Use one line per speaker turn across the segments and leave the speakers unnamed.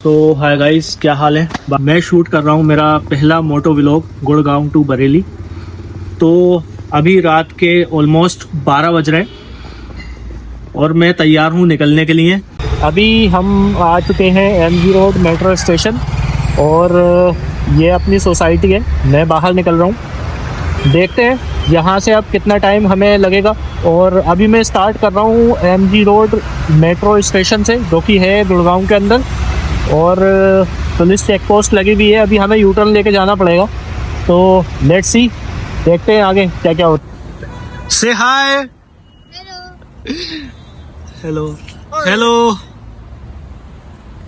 तो hi guys, क्या हाल है। मैं शूट कर रहा हूँ मेरा पहला moto vlog Gurgaon to Bareilly. तो अभी रात के ऑलमोस्ट 12 बज रहे हैं और मैं तैयार हूँ निकलने के लिए। अभी हम आ चुके हैं MG रोड मेट्रो स्टेशन और ये अपनी सोसाइटी है। मैं बाहर निकल रहा हूँ, देखते हैं यहाँ से अब कितना टाइम हमें लगेगा। और अभी मैं स्टार्ट कर रहा हूँ MG रोड मेट्रो स्टेशन से, जो कि है गुड़गांव के अंदर। और पुलिस चेक पोस्ट लगी हुई है, अभी हमें यू टर्न लेके जाना पड़ेगा। तो लेट्स सी, देखते हैं आगे क्या क्या होता। से हाय, हेलो हेलो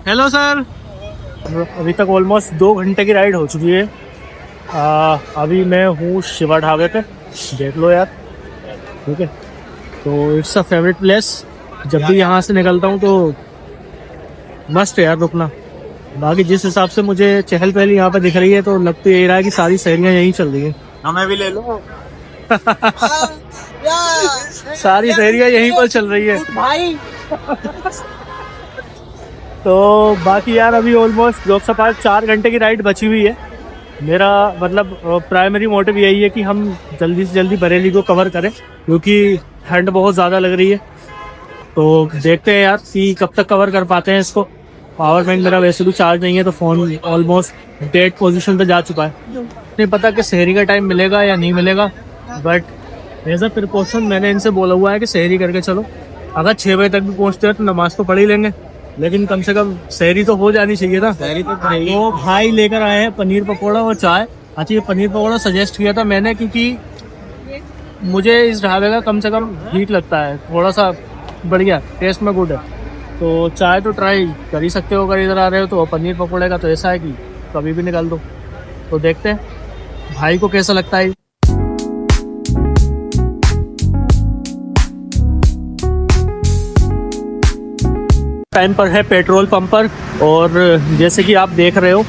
हेलो सर। अभी तक ऑलमोस्ट 2 घंटे की राइड हो चुकी है। अभी मैं हूँ शिवा ढाबे पे, देख लो यार, ठीक है। तो इट्स अ फेवरेट प्लेस, जब भी यहाँ से निकलता हूँ तो मस्त है यार रुकना। बाकी जिस हिसाब से मुझे चहल पहल यहाँ पे दिख रही है तो लग तो यही रहा है कि सारी शहरियाँ यहीं चल रही है।
हमें भी ले लो।
सारी शहरियाँ यहीं पर चल रही है
भाई।
तो बाकी यार अभी ऑलमोस्ट लोकसभा 4 घंटे की राइड बची हुई है। मेरा मतलब प्राइमरी मोटिव यही है कि हम जल्दी से जल्दी बरेली को कवर करें, क्योंकि ठंड बहुत ज़्यादा लग रही है। तो देखते हैं यार कि कब तक कवर कर पाते हैं इसको। पावर बैंक मेरा वैसे भी चार्ज नहीं है, तो फ़ोन ऑलमोस्ट डेड पोजीशन पे जा चुका है। नहीं पता कि शहरी का टाइम मिलेगा या नहीं मिलेगा, बट एज अ प्रिकॉशन मैंने इनसे बोला हुआ है कि शहरी करके चलो। अगर 6 बजे तक भी पहुँचते हैं तो नमाज तो पढ़ ही लेंगे, लेकिन कम से कम शहरी तो हो जानी चाहिए ना। तो भाई लेकर आए हैं पनीर पकौड़ा और चाय। अच्छा, ये पनीर पकौड़ा सजेस्ट किया था मैंने, क्योंकि मुझे इस ढाबे का कम से कम ठीक लगता है, थोड़ा सा बढ़िया, टेस्ट में गुड है। तो चाय तो ट्राई कर ही सकते हो अगर इधर आ रहे हो तो। पनीर पकौड़े का तो ऐसा है कि कभी भी निकाल दो। तो देखते हैं भाई को कैसा लगता है। टाइम पर है पेट्रोल पंप पर, और जैसे कि आप देख रहे हो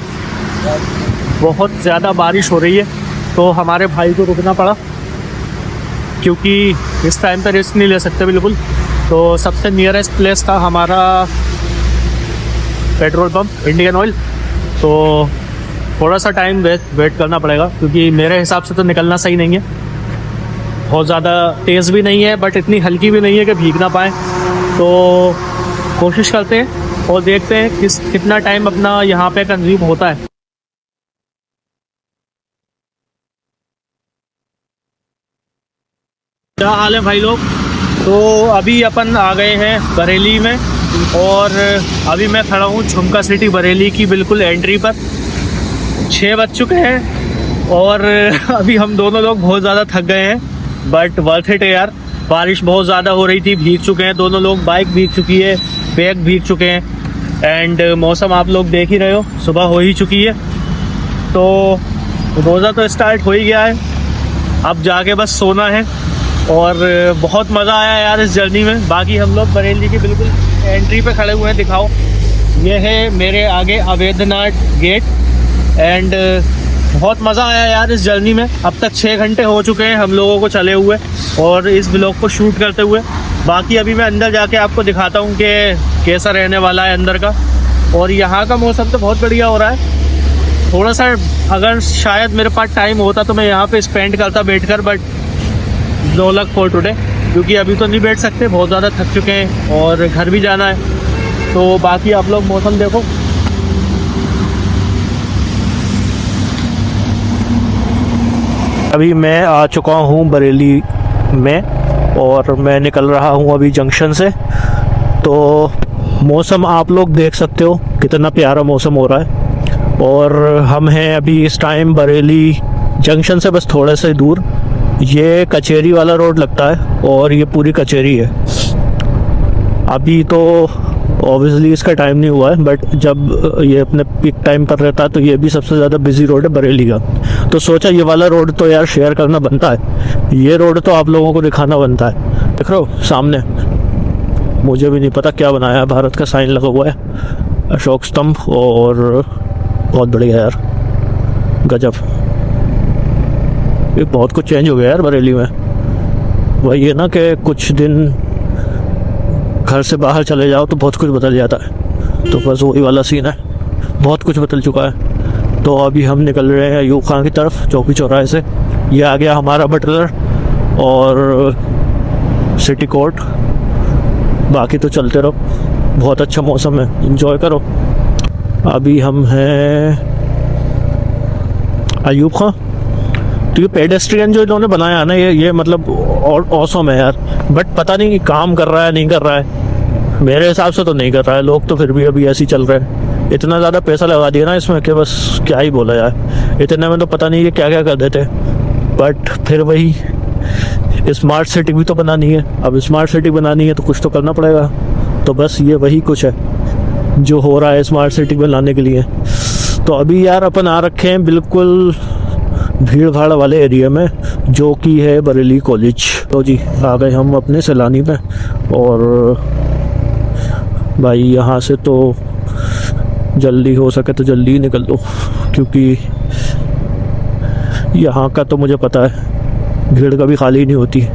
बहुत ज़्यादा बारिश हो रही है, तो हमारे भाई को रुकना पड़ा, क्योंकि इस टाइम पर रिस्क नहीं ले सकते बिल्कुल। तो सबसे नियरेस्ट प्लेस था हमारा पेट्रोल पंप इंडियन ऑयल। तो थोड़ा सा टाइम वेट करना पड़ेगा, क्योंकि मेरे हिसाब से तो निकलना सही नहीं है। बहुत ज़्यादा तेज़ भी नहीं है, बट इतनी हल्की भी नहीं है कि भीग ना पाए। तो कोशिश करते हैं और देखते हैं कितना टाइम अपना यहाँ पे कंज्यूम होता है। क्या हाल है भाई लोग। तो अभी अपन आ गए हैं बरेली में, और अभी मैं खड़ा हूँ झुमका सिटी बरेली की बिल्कुल एंट्री पर। 6 बज चुके हैं और अभी हम दोनों लोग बहुत ज़्यादा थक गए हैं, बट वर्थ इट है यार। बारिश बहुत ज़्यादा हो रही थी, भीग चुके हैं दोनों लोग, बाइक भीग चुकी है, बैग भीग चुके हैं, एंड मौसम आप लोग देख ही रहे हो, सुबह हो ही चुकी है। तो रोज़ा तो स्टार्ट हो ही गया है, अब जाके बस सोना है। और बहुत मज़ा आया यार इस जर्नी में। बाकी हम लोग बरेली की बिल्कुल एंट्री पे खड़े हुए हैं, दिखाओ, ये है मेरे आगे अवैधनाथ गेट। एंड बहुत मज़ा आया यार इस जर्नी में। अब तक 6 घंटे हो चुके हैं हम लोगों को चले हुए और इस ब्लॉग को शूट करते हुए। बाकी अभी मैं अंदर जाके आपको दिखाता हूँ कि कैसा रहने वाला है अंदर का। और यहाँ का मौसम तो बहुत बढ़िया हो रहा है। थोड़ा सा अगर शायद मेरे पास टाइम होता तो मैं यहाँ पे स्पेंड करता बैठकर, but no luck for today, क्योंकि अभी तो नहीं बैठ सकते, बहुत ज़्यादा थक चुके हैं और घर भी जाना है। तो बाकी आप लोग मौसम देखो। अभी मैं आ चुका हूँ बरेली में और मैं निकल रहा हूँ अभी जंक्शन से। तो मौसम आप लोग देख सकते हो कितना प्यारा मौसम हो रहा है। और हम हैं अभी इस टाइम बरेली जंक्शन से बस थोड़ा सा दूर। ये कचेरी वाला रोड लगता है और ये पूरी कचेरी है। अभी तो ऑब्वियसली इसका टाइम नहीं हुआ है, बट जब ये अपने पीक टाइम पर रहता है तो ये भी सबसे ज़्यादा बिजी रोड है बरेली का। तो सोचा ये वाला रोड तो यार शेयर करना बनता है, ये रोड तो आप लोगों को दिखाना बनता है। देख रहे हो सामने, मुझे भी नहीं पता क्या बनाया है, भारत का साइन लगा हुआ है, अशोक स्तंभ, और बहुत बढ़िया यार, गजब। ये बहुत कुछ चेंज हो गया यार बरेली में। वही है ना कि कुछ दिन घर से बाहर चले जाओ तो बहुत कुछ बदल जाता है। तो बस वही वाला सीन है। बहुत कुछ बदल चुका है। तो अभी हम निकल रहे हैं अयूब खां की तरफ चौकी चौराहे से। ये आ गया हमारा बटलर और सिटी कोर्ट। बाकी तो चलते रहो, बहुत अच्छा मौसम है, एंजॉय करो। अभी हम हैं अयूब खां। तो ये पेडेस्ट्रियन जो इन्होंने बनाया है ना, ये मतलब ऑसम है यार। बट पता नहीं काम कर रहा है नहीं कर रहा है, मेरे हिसाब से तो नहीं कर रहा है। लोग तो फिर भी अभी ऐसे ही चल रहे हैं। इतना ज़्यादा पैसा लगा दिया ना इसमें कि बस क्या ही बोला यार। इतने में तो पता नहीं ये क्या क्या कर देते। बट फिर वही, स्मार्ट सिटी भी तो बनानी है। अब स्मार्ट सिटी बनानी है तो कुछ तो करना पड़ेगा। तो बस ये वही कुछ है जो हो रहा है स्मार्ट सिटी बनाने के लिए। तो अभी यार अपन आ रखे हैं बिल्कुल भीड़ भाड़ वाले एरिया में, जो कि है बरेली कॉलेज। तो जी आ गए हम अपने सैलानी पे। और भाई यहाँ से तो जल्दी हो सके तो जल्दी ही निकल दो, क्योंकि यहाँ का तो मुझे पता है भीड़ कभी खाली नहीं होती।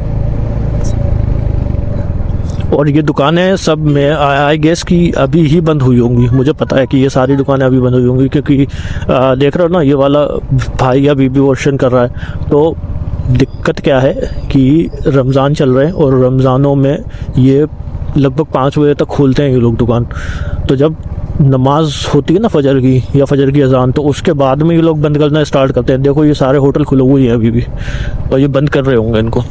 और ये दुकानें सब में आई गेस कि अभी ही बंद हुई होंगी। मुझे पता है कि ये सारी दुकानें अभी बंद हुई होंगी, क्योंकि देख रहे हो ना ये वाला भाई या बीबी वॉशन कर रहा है। तो दिक्कत क्या है कि रमज़ान चल रहे हैं और रमज़ानों में ये लगभग 5 बजे तक खोलते हैं ये लोग दुकान। तो जब नमाज होती है ना फजर की या फजर की अजान, तो उसके बाद में ये लोग बंद करना स्टार्ट करते हैं। देखो ये सारे होटल खुले हुए हैं अभी भी, और ये बंद कर रहे होंगे इनको।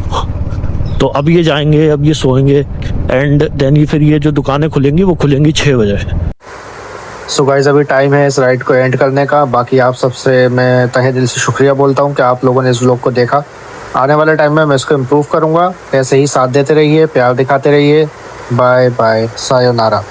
तो अब ये जाएंगे, अब ये सोएंगे, एंड देन फिर ये जो दुकानें खुलेंगी वो खुलेंगी 6 बजे।
सो गाइस अभी टाइम है इस राइड को एंड करने का। बाकी आप सबसे मैं तहे दिल से शुक्रिया बोलता हूँ कि आप लोगों ने इस व्लॉग को देखा। आने वाले टाइम में मैं इसको इम्प्रूव करूँगा। ऐसे ही साथ देते रहिए, प्यार दिखाते रहिए। Bye bye, sayonara.